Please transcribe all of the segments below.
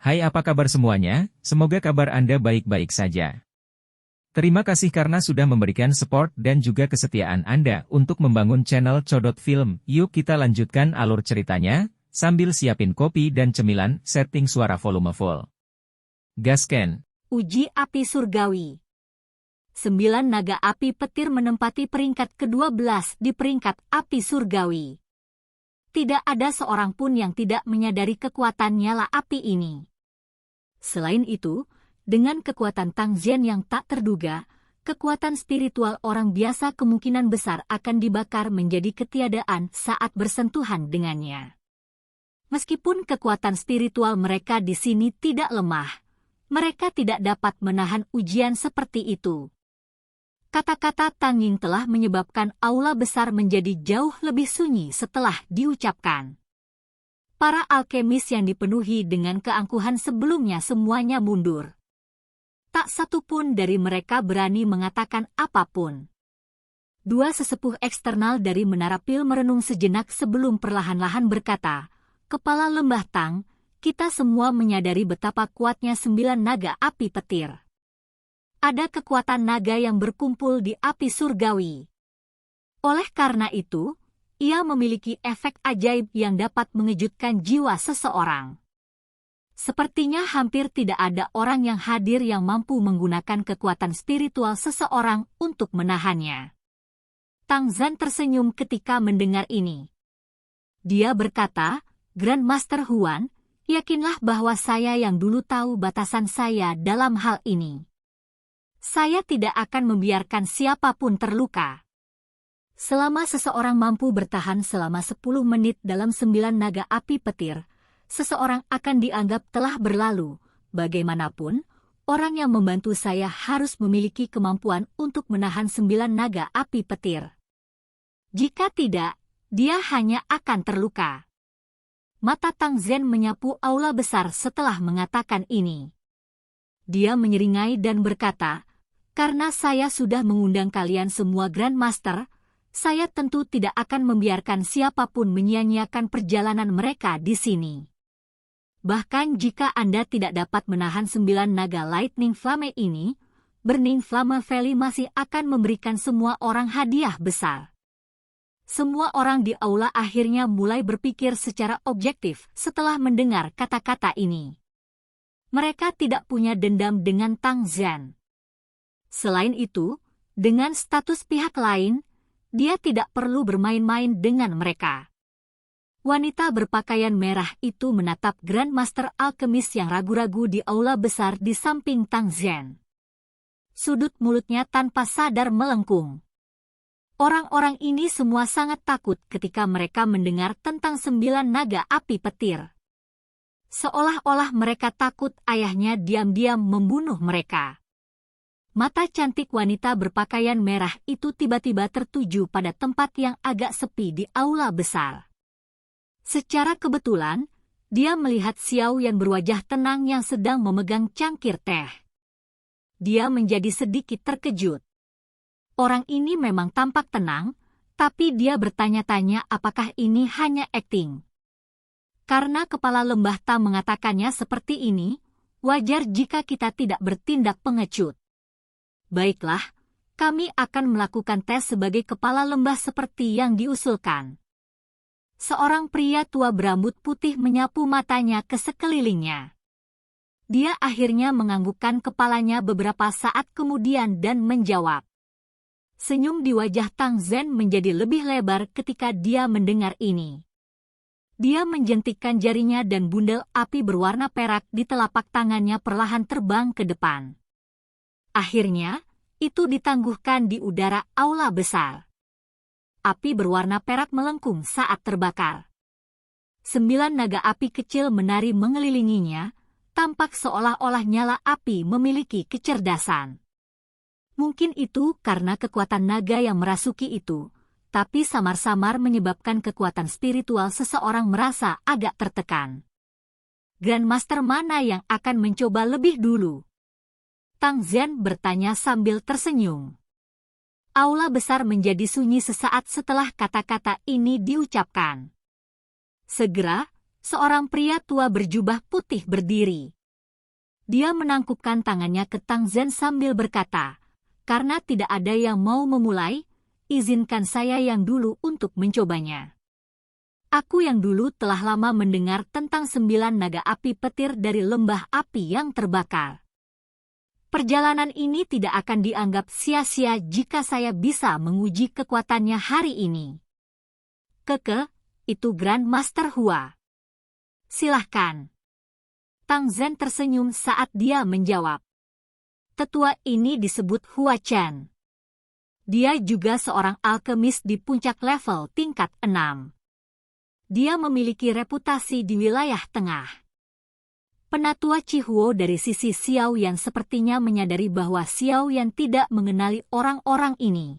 Hai, apa kabar semuanya? Semoga kabar Anda baik-baik saja. Terima kasih karena sudah memberikan support dan juga kesetiaan Anda untuk membangun channel Codot Film. Yuk kita lanjutkan alur ceritanya, sambil siapin kopi dan cemilan, setting suara volume full. Gasken. Uji api surgawi. 9 naga api petir menempati peringkat ke-12 di peringkat api surgawi. Tidak ada seorang pun yang tidak menyadari kekuatan nyala api ini. Selain itu, dengan kekuatan Tang Zhen yang tak terduga, kekuatan spiritual orang biasa kemungkinan besar akan dibakar menjadi ketiadaan saat bersentuhan dengannya. Meskipun kekuatan spiritual mereka di sini tidak lemah, mereka tidak dapat menahan ujian seperti itu. Kata-kata Tang Ying telah menyebabkan aula besar menjadi jauh lebih sunyi setelah diucapkan. Para alkemis yang dipenuhi dengan keangkuhan sebelumnya semuanya mundur. Tak satu pun dari mereka berani mengatakan apapun. Dua sesepuh eksternal dari Menara Pil merenung sejenak sebelum perlahan-lahan berkata, "Kepala Lembah Tang, kita semua menyadari betapa kuatnya 9 naga api petir. Ada kekuatan naga yang berkumpul di api surgawi. Oleh karena itu, ia memiliki efek ajaib yang dapat mengejutkan jiwa seseorang. Sepertinya hampir tidak ada orang yang hadir yang mampu menggunakan kekuatan spiritual seseorang untuk menahannya." Tang Zhen tersenyum ketika mendengar ini. Dia berkata, "Grandmaster Huan, yakinlah bahwa saya yang dulu tahu batasan saya dalam hal ini. Saya tidak akan membiarkan siapapun terluka. Selama seseorang mampu bertahan selama 10 menit dalam 9 naga api petir, seseorang akan dianggap telah berlalu. Bagaimanapun, orang yang membantu saya harus memiliki kemampuan untuk menahan 9 naga api petir. Jika tidak, dia hanya akan terluka." Mata Tang Zhen menyapu aula besar setelah mengatakan ini. Dia menyeringai dan berkata, "Karena saya sudah mengundang kalian semua Grandmaster, saya tentu tidak akan membiarkan siapapun menyia-nyiakan perjalanan mereka di sini. Bahkan jika Anda tidak dapat menahan 9 naga Lightning Flame ini, Burning Flame Valley masih akan memberikan semua orang hadiah besar." Semua orang di aula akhirnya mulai berpikir secara objektif setelah mendengar kata-kata ini. Mereka tidak punya dendam dengan Tang Zhen. Selain itu, dengan status pihak lain, dia tidak perlu bermain-main dengan mereka. Wanita berpakaian merah itu menatap Grandmaster Alkemis yang ragu-ragu di aula besar di samping Tang Zhen. Sudut mulutnya tanpa sadar melengkung. Orang-orang ini semua sangat takut ketika mereka mendengar tentang 9 naga api petir. Seolah-olah mereka takut ayahnya diam-diam membunuh mereka. Mata cantik wanita berpakaian merah itu tiba-tiba tertuju pada tempat yang agak sepi di aula besar. Secara kebetulan, dia melihat Xiao yang berwajah tenang yang sedang memegang cangkir teh. Dia menjadi sedikit terkejut. Orang ini memang tampak tenang, tapi dia bertanya-tanya apakah ini hanya akting. Karena kepala Lembah Tang mengatakannya seperti ini, wajar jika kita tidak bertindak pengecut. Baiklah, kami akan melakukan tes sebagai kepala lembah seperti yang diusulkan. Seorang pria tua berambut putih menyapu matanya ke sekelilingnya. Dia akhirnya menganggukkan kepalanya beberapa saat kemudian dan menjawab. Senyum di wajah Tang Zhen menjadi lebih lebar ketika dia mendengar ini. Dia menjentikkan jarinya dan bundel api berwarna perak di telapak tangannya perlahan terbang ke depan. Akhirnya, itu ditangguhkan di udara aula besar. Api berwarna perak melengkung saat terbakar. 9 naga api kecil menari mengelilinginya, tampak seolah-olah nyala api memiliki kecerdasan. Mungkin itu karena kekuatan naga yang merasuki itu, tapi samar-samar menyebabkan kekuatan spiritual seseorang merasa agak tertekan. Grandmaster mana yang akan mencoba lebih dulu? Tang Zhen bertanya sambil tersenyum. Aula besar menjadi sunyi sesaat setelah kata-kata ini diucapkan. Segera, seorang pria tua berjubah putih berdiri. Dia menangkupkan tangannya ke Tang Zhen sambil berkata, "Karena tidak ada yang mau memulai, izinkan saya yang dulu untuk mencobanya. Aku yang dulu telah lama mendengar tentang 9 naga api petir dari lembah api yang terbakar. Perjalanan ini tidak akan dianggap sia-sia jika saya bisa menguji kekuatannya hari ini." "Keke, itu Grand Master Hua. Silahkan." Tang Zhen tersenyum saat dia menjawab. Tetua ini disebut Hua Chen. Dia juga seorang alkemis di puncak level tingkat 6. Dia memiliki reputasi di wilayah tengah. Penatua Cihuo dari sisi Xiao Yan sepertinya menyadari bahwa Xiao Yan tidak mengenali orang-orang ini.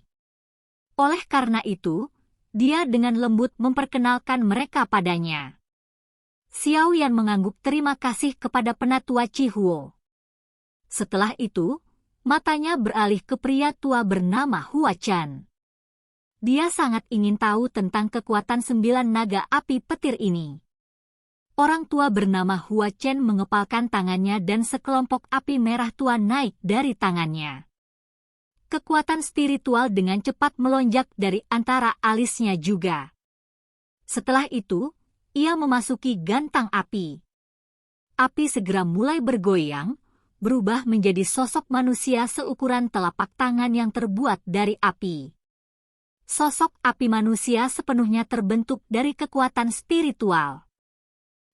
Oleh karena itu, dia dengan lembut memperkenalkan mereka padanya. Xiao Yan mengangguk terima kasih kepada Penatua Cihuo. Setelah itu, matanya beralih ke pria tua bernama Hua Chen. Dia sangat ingin tahu tentang kekuatan 9 naga api petir ini. Orang tua bernama Hua Chen mengepalkan tangannya dan sekelompok api merah tua naik dari tangannya. Kekuatan spiritual dengan cepat melonjak dari antara alisnya juga. Setelah itu, ia memasuki gantang api. Api segera mulai bergoyang, berubah menjadi sosok manusia seukuran telapak tangan yang terbuat dari api. Sosok api manusia sepenuhnya terbentuk dari kekuatan spiritual.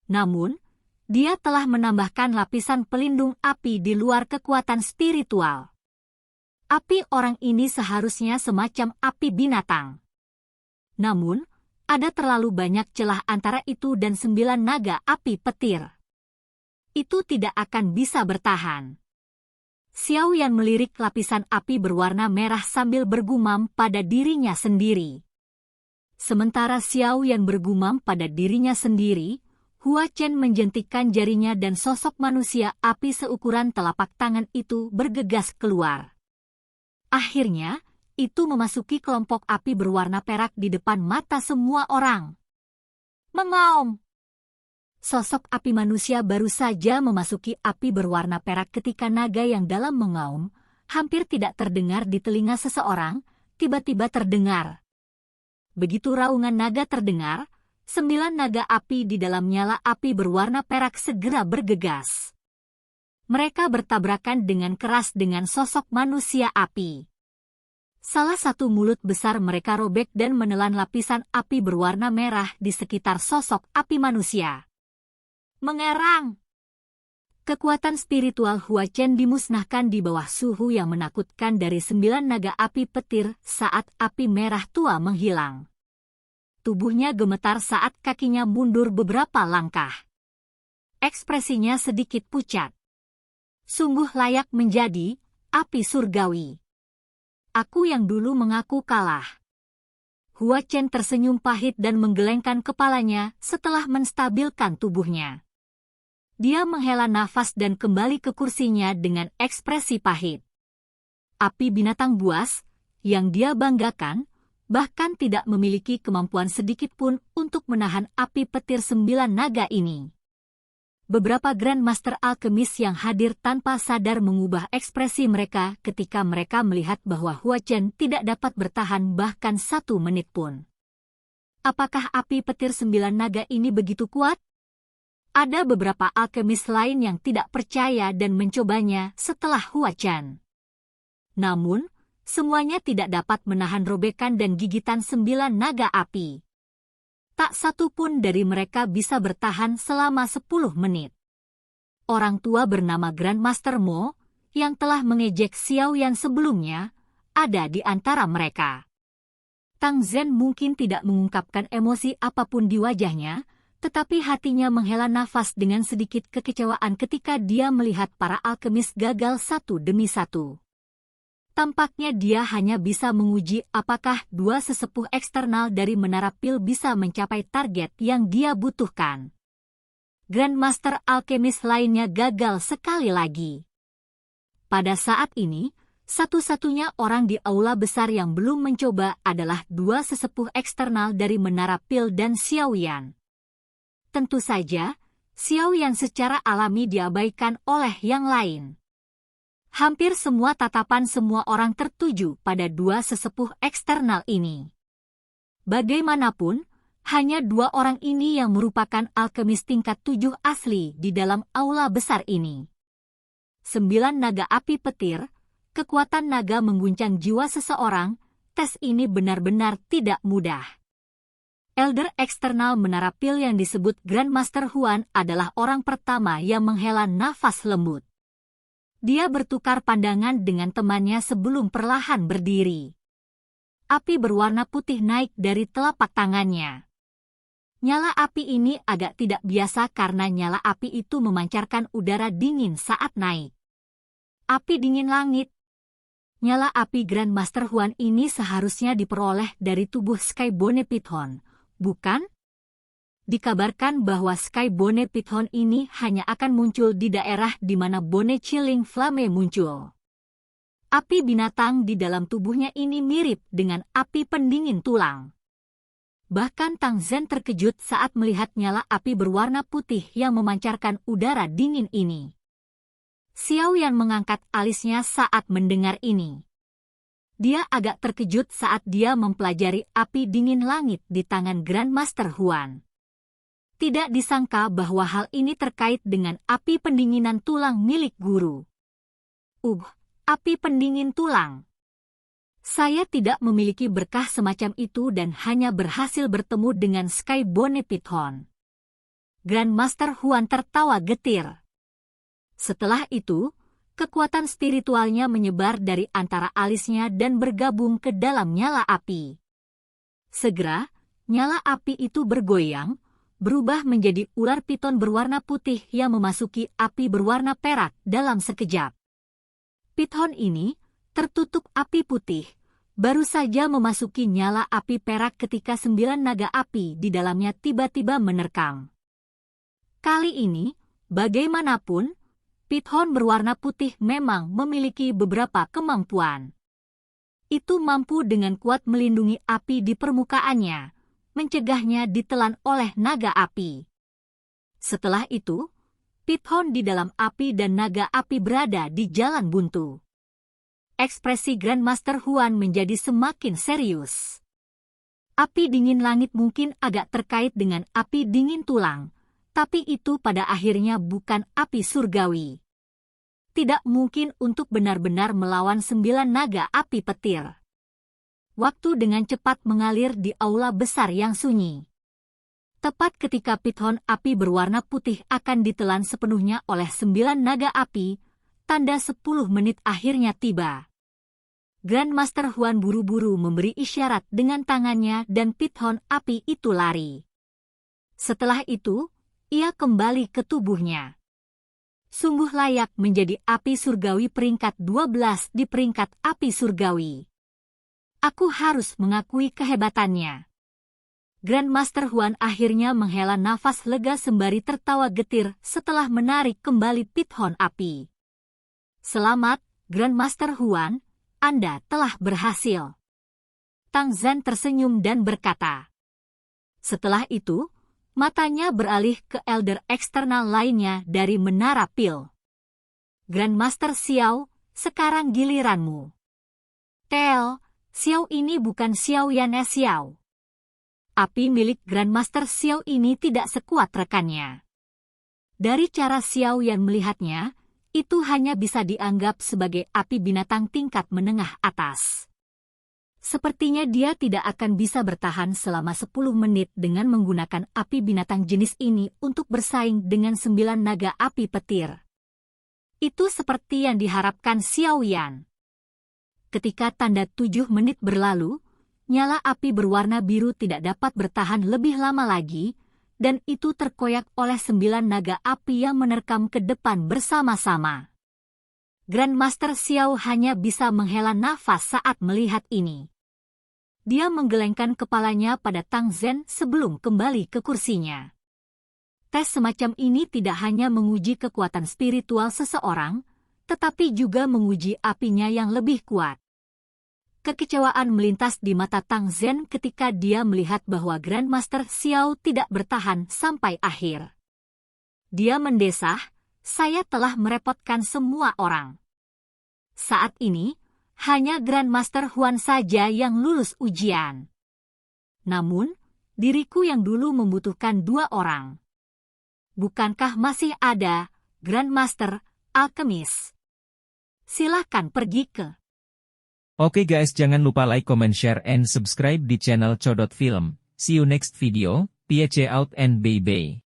Namun, dia telah menambahkan lapisan pelindung api di luar kekuatan spiritual. Api orang ini seharusnya semacam api binatang. Namun, ada terlalu banyak celah antara itu dan 9 naga api petir. Itu tidak akan bisa bertahan. Xiao Yan melirik lapisan api berwarna merah sambil bergumam pada dirinya sendiri. Sementara Xiao Yan bergumam pada dirinya sendiri, Hua Chen menjentikkan jarinya dan sosok manusia api seukuran telapak tangan itu bergegas keluar. Akhirnya, itu memasuki kelompok api berwarna perak di depan mata semua orang. Mengaum! Sosok api manusia baru saja memasuki api berwarna perak ketika naga yang dalam mengaum, hampir tidak terdengar di telinga seseorang, tiba-tiba terdengar. Begitu raungan naga terdengar, 9 naga api di dalam nyala api berwarna perak segera bergegas. Mereka bertabrakan dengan keras dengan sosok manusia api. Salah satu mulut besar mereka robek dan menelan lapisan api berwarna merah di sekitar sosok api manusia. Mengerang! Kekuatan spiritual Hua Chen dimusnahkan di bawah suhu yang menakutkan dari 9 naga api petir saat api merah tua menghilang. Tubuhnya gemetar saat kakinya mundur beberapa langkah. Ekspresinya sedikit pucat. Sungguh layak menjadi api surgawi. Aku yang dulu mengaku kalah. Hua Chen tersenyum pahit dan menggelengkan kepalanya setelah menstabilkan tubuhnya. Dia menghela nafas dan kembali ke kursinya dengan ekspresi pahit. Api binatang buas, yang dia banggakan, bahkan tidak memiliki kemampuan sedikit pun untuk menahan api petir 9 naga ini. Beberapa Grand Master Alkemis yang hadir tanpa sadar mengubah ekspresi mereka ketika mereka melihat bahwa Hua Chen tidak dapat bertahan bahkan 1 menit pun. Apakah api petir 9 naga ini begitu kuat? Ada beberapa alkemis lain yang tidak percaya dan mencobanya setelah Hua Chen. Namun, semuanya tidak dapat menahan robekan dan gigitan 9 naga api. Tak satu pun dari mereka bisa bertahan selama 10 menit. Orang tua bernama Grand Master Mo, yang telah mengejek Xiao Yan sebelumnya, ada di antara mereka. Tang Zhen mungkin tidak mengungkapkan emosi apapun di wajahnya, tetapi hatinya menghela nafas dengan sedikit kekecewaan ketika dia melihat para alkemis gagal satu demi satu. Tampaknya dia hanya bisa menguji apakah 2 sesepuh eksternal dari Menara Pil bisa mencapai target yang dia butuhkan. Grand Master Alkemis lainnya gagal sekali lagi. Pada saat ini, satu-satunya orang di aula besar yang belum mencoba adalah 2 sesepuh eksternal dari Menara Pil dan Xiao Yan. tentu saja, Xiao Yan secara alami diabaikan oleh yang lain. Hampir semua tatapan semua orang tertuju pada dua sesepuh eksternal ini. Bagaimanapun, hanya dua orang ini yang merupakan alkemis tingkat 7 asli di dalam aula besar ini. 9 naga api petir, kekuatan naga mengguncang jiwa seseorang, tes ini benar-benar tidak mudah. Elder eksternal Menara Pil yang disebut Grandmaster Huan adalah orang pertama yang menghela nafas lembut. Dia bertukar pandangan dengan temannya sebelum perlahan berdiri. Api berwarna putih naik dari telapak tangannya. Nyala api ini agak tidak biasa karena nyala api itu memancarkan udara dingin saat naik. Api dingin langit. Nyala api Grandmaster Huan ini seharusnya diperoleh dari tubuh Skybone Python, bukan? Dikabarkan bahwa Skybone Python ini hanya akan muncul di daerah di mana Bone Chilling Flame muncul. Api binatang di dalam tubuhnya ini mirip dengan api pendingin tulang. Bahkan Tang Zhen terkejut saat melihat nyala api berwarna putih yang memancarkan udara dingin ini. Xiao Yan mengangkat alisnya saat mendengar ini. Dia agak terkejut saat dia mempelajari api dingin langit di tangan Grandmaster Huan. Tidak disangka bahwa hal ini terkait dengan api pendinginan tulang milik guru. Api pendingin tulang. Saya tidak memiliki berkah semacam itu dan hanya berhasil bertemu dengan Skybone Python. Grandmaster Huan tertawa getir. Setelah itu, kekuatan spiritualnya menyebar dari antara alisnya dan bergabung ke dalam nyala api. Segera, nyala api itu bergoyang, berubah menjadi ular piton berwarna putih yang memasuki api berwarna perak dalam sekejap. Piton ini, tertutup api putih, baru saja memasuki nyala api perak ketika 9 naga api di dalamnya tiba-tiba menerkam. Kali ini, bagaimanapun, Piton berwarna putih memang memiliki beberapa kemampuan. Itu mampu dengan kuat melindungi api di permukaannya, mencegahnya ditelan oleh naga api. Setelah itu, Piton di dalam api dan naga api berada di jalan buntu. Ekspresi Grandmaster Huan menjadi semakin serius. Api dingin langit mungkin agak terkait dengan api dingin tulang, tapi itu pada akhirnya bukan api surgawi. Tidak mungkin untuk benar-benar melawan 9 naga api petir. Waktu dengan cepat mengalir di aula besar yang sunyi. Tepat ketika piton api berwarna putih akan ditelan sepenuhnya oleh 9 naga api, tanda 10 menit akhirnya tiba. Grandmaster Huan buru-buru memberi isyarat dengan tangannya dan piton api itu lari. Setelah itu, ia kembali ke tubuhnya. Sungguh layak menjadi api surgawi peringkat 12 di peringkat api surgawi. Aku harus mengakui kehebatannya. Grandmaster Huan akhirnya menghela nafas lega sembari tertawa getir setelah menarik kembali piton api. Selamat, Grandmaster Huan, Anda telah berhasil. Tang Zhen tersenyum dan berkata. Setelah itu, matanya beralih ke elder eksternal lainnya dari Menara Pil. Grandmaster Xiao, sekarang giliranmu. Tel, Xiao ini bukan Xiao Yan Xiao. Api milik Grandmaster Xiao ini tidak sekuat rekannya. Dari cara Xiao Yan melihatnya, itu hanya bisa dianggap sebagai api binatang tingkat menengah atas. Sepertinya dia tidak akan bisa bertahan selama 10 menit dengan menggunakan api binatang jenis ini untuk bersaing dengan 9 naga api petir. Itu seperti yang diharapkan Xiao Yan. Ketika tanda 7 menit berlalu, nyala api berwarna biru tidak dapat bertahan lebih lama lagi, dan itu terkoyak oleh 9 naga api yang menerkam ke depan bersama-sama. Grandmaster Xiao hanya bisa menghela nafas saat melihat ini. Dia menggelengkan kepalanya pada Tang Zhen sebelum kembali ke kursinya. Tes semacam ini tidak hanya menguji kekuatan spiritual seseorang, tetapi juga menguji apinya yang lebih kuat. Kekecewaan melintas di mata Tang Zhen ketika dia melihat bahwa Grandmaster Xiao tidak bertahan sampai akhir. Dia mendesah, "Saya telah merepotkan semua orang. Saat ini, hanya Grandmaster Huan saja yang lulus ujian. Namun, diriku yang dulu membutuhkan 2 orang. Bukankah masih ada Grandmaster Alchemist? Silakan pergi ke..." Oke guys, jangan lupa like, comment, share, and subscribe di channel Codot Film. See you next video, peace out and bye-bye.